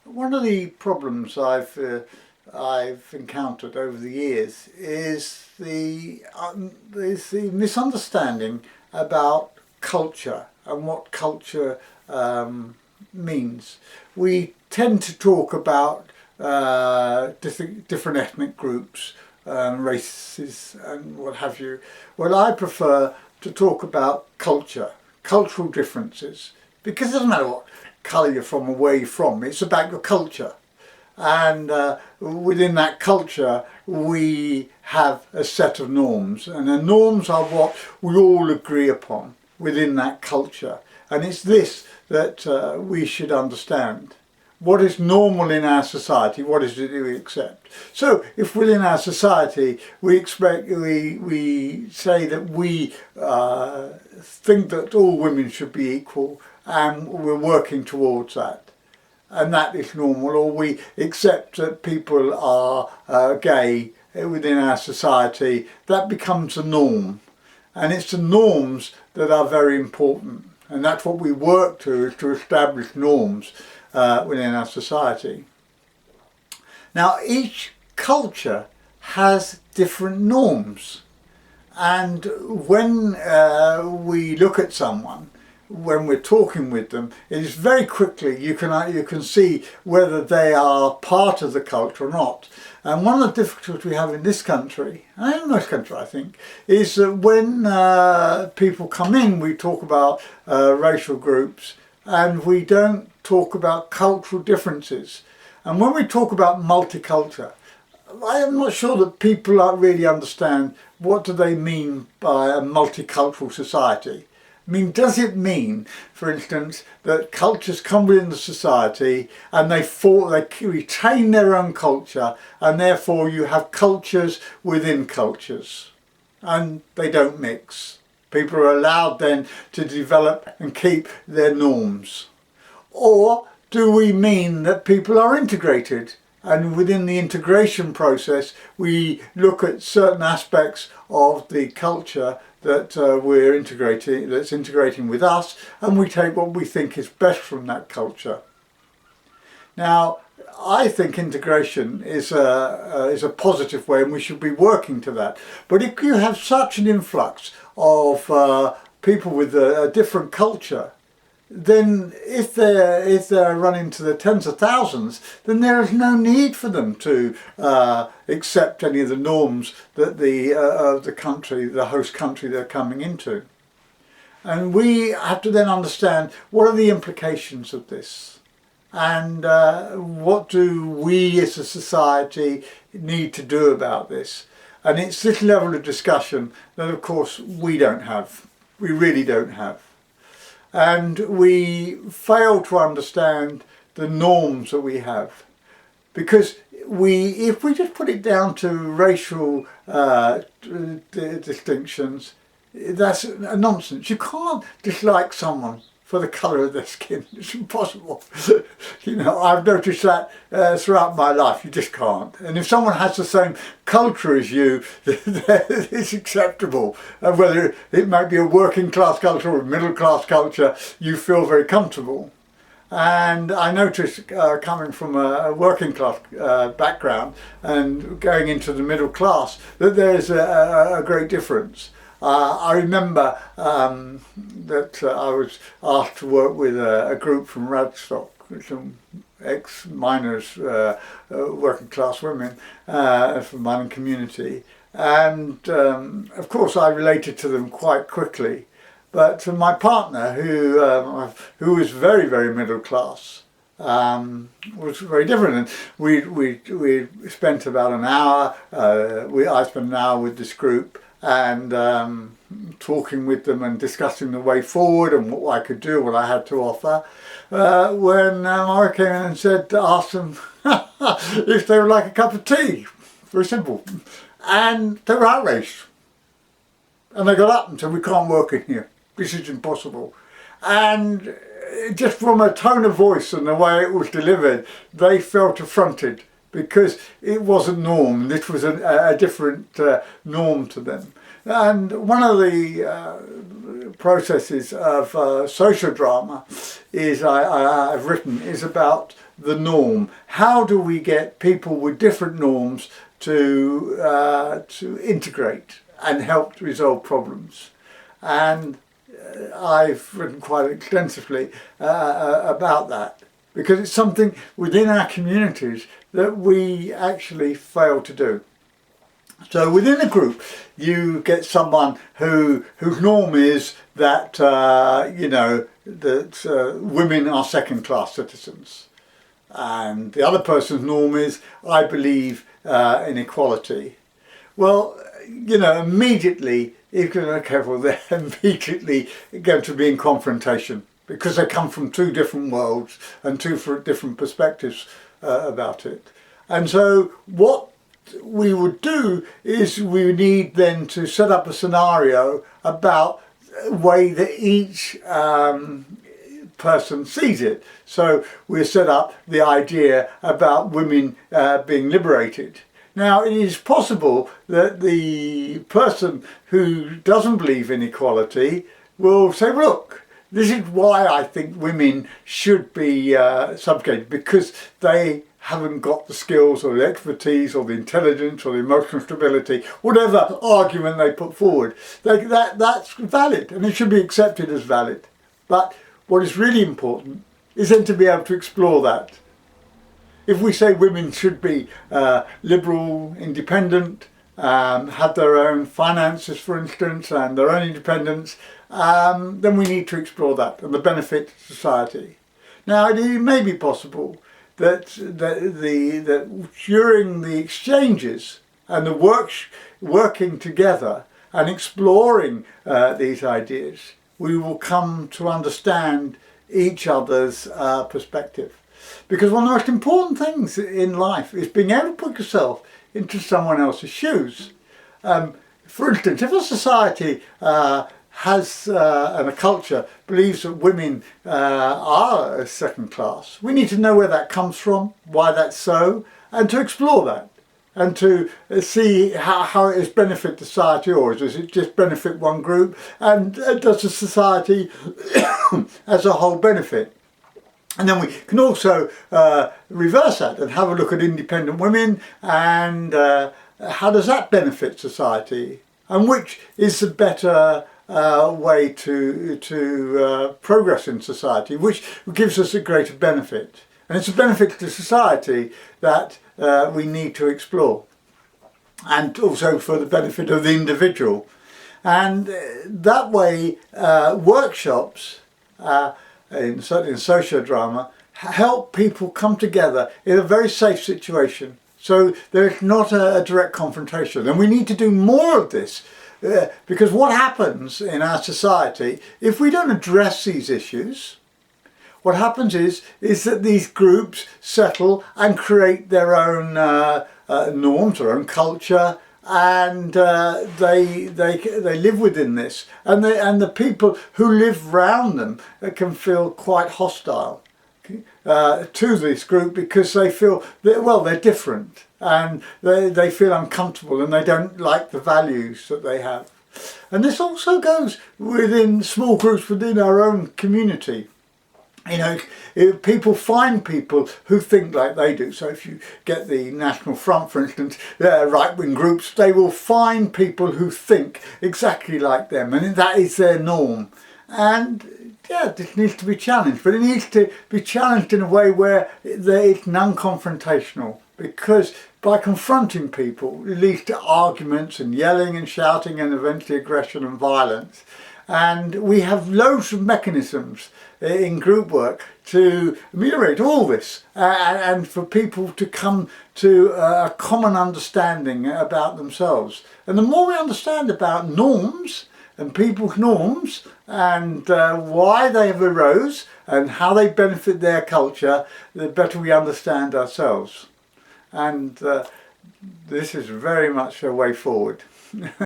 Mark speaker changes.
Speaker 1: One of the problems I've encountered over the years is the misunderstanding about culture and what culture means. We tend to talk about different ethnic groups, races, and what have you. Well, I prefer to talk about culture, cultural differences, because it doesn't matter what colour you're from or where you're from. It's about your culture. And within that culture we have a set of norms, and the norms are what we all agree upon within that culture, and it's this that we should understand. What is normal in our society? What is it we accept? So if within our society we say that we think that all women should be equal, and we're working towards that, and that is normal, or we accept that people are gay within our society, that becomes a norm. And it's the norms that are very important, and that's what we work to, is to establish norms within our society. Now, each culture has different norms, and when we look at someone, when we're talking with them, it is very quickly you can see whether they are part of the culture or not. And one of the difficulties we have in this country, and in most countries I think, is that when people come in, we talk about racial groups, and we don't talk about cultural differences. And when we talk about multicultural, I am not sure that people really understand what do they mean by a multicultural society. I mean, does it mean, for instance, that cultures come within the society and they retain their own culture, and therefore you have cultures within cultures and they don't mix? People are allowed then to develop and keep their norms. Or do we mean that people are integrated, and within the integration process we look at certain aspects of the culture that that's integrating with us, and we take what we think is best from that culture? Now, I think integration is a positive way, and we should be working to that. But if you have such an influx of people with a different culture, then if they're running to the tens of thousands, then there is no need for them to accept any of the norms that the country, the host country they're coming into. And we have to then understand what are the implications of this, and what do we as a society need to do about this. And it's this level of discussion that of course we don't have, we really don't have. And we fail to understand the norms that we have, because if we just put it down to racial distinctions, that's a nonsense. You can't dislike someone for the colour of their skin. It's impossible. You know, I've noticed that throughout my life. You just can't. And if someone has the same culture as you, it's acceptable. And whether it might be a working class culture or a middle class culture, you feel very comfortable. And I noticed coming from a working class background and going into the middle class, that there's a great difference. I remember that I was asked to work with a group from Radstock, some ex-miners, working class women from the mining community, and of course I related to them quite quickly. But my partner, who was very, very middle class, was very different. And we spent about an hour. I spent an hour with this group, and talking with them and discussing the way forward and what I could do, what I had to offer, when Mara came in and asked them if they would like a cup of tea. Very simple. And they were outraged. And they got up and said, "We can't work in here. This is impossible." And just from a tone of voice and the way it was delivered, they felt affronted, because it wasn't norm. This was a different norm to them. And one of the processes of sociodrama I've written is about the norm? How do we get people with different norms to integrate and help to resolve problems? And I've written quite extensively about that, because it's something within our communities that we actually fail to do. So within a group, you get someone whose norm is that women are second-class citizens, and the other person's norm is, I believe in equality. Well, immediately, if you're not careful, they're immediately going to be in confrontation, because they come from two different worlds and two different perspectives about it. And so what we would do is we need then to set up a scenario about the way that each person sees it. So we set up the idea about women being liberated. Now, it is possible that the person who doesn't believe in equality will say, look, this is why I think women should be subjugated, because they haven't got the skills or the expertise or the intelligence or the emotional stability, whatever argument they put forward. That's valid, and it should be accepted as valid. But what is really important is then to be able to explore that. If we say women should be liberal, independent, have their own finances, for instance, and their own independence, then we need to explore that and the benefit to society. Now, it may be possible that during the exchanges and the working together and exploring these ideas, we will come to understand each other's perspective. Because one of the most important things in life is being able to put yourself into someone else's shoes. For instance, if a society has and a culture believes that women are second class, we need to know where that comes from, why that's so, and to explore that, and to see how it has benefit society, or does it just benefit one group, and does the society as a whole benefit. And then we can also reverse that and have a look at independent women, and how does that benefit society, and which is the better way to progress in society, which gives us a greater benefit. And it's a benefit to society that we need to explore, and also for the benefit of the individual. And that way, workshops, certainly in sociodrama, help people come together in a very safe situation. So there's not a direct confrontation. And we need to do more of this, because what happens in our society, if we don't address these issues, what happens is that these groups settle and create their own norms, their own culture, and they live within this, and the people who live around them can feel quite hostile to this group, because they feel that, they're different, and they feel uncomfortable, and they don't like the values that they have. And this also goes within small groups within our own community. If people find people who think like they do. So if you get the National Front, for instance, right-wing groups, they will find people who think exactly like them, and that is their norm. And this needs to be challenged, but it needs to be challenged in a way where it's non-confrontational, because by confronting people, it leads to arguments and yelling and shouting and eventually aggression and violence. And we have loads of mechanisms in group work to ameliorate all this, and for people to come to a common understanding about themselves. And the more we understand about norms and people's norms, and why they have arose and how they benefit their culture, the better we understand ourselves. And this is very much a way forward.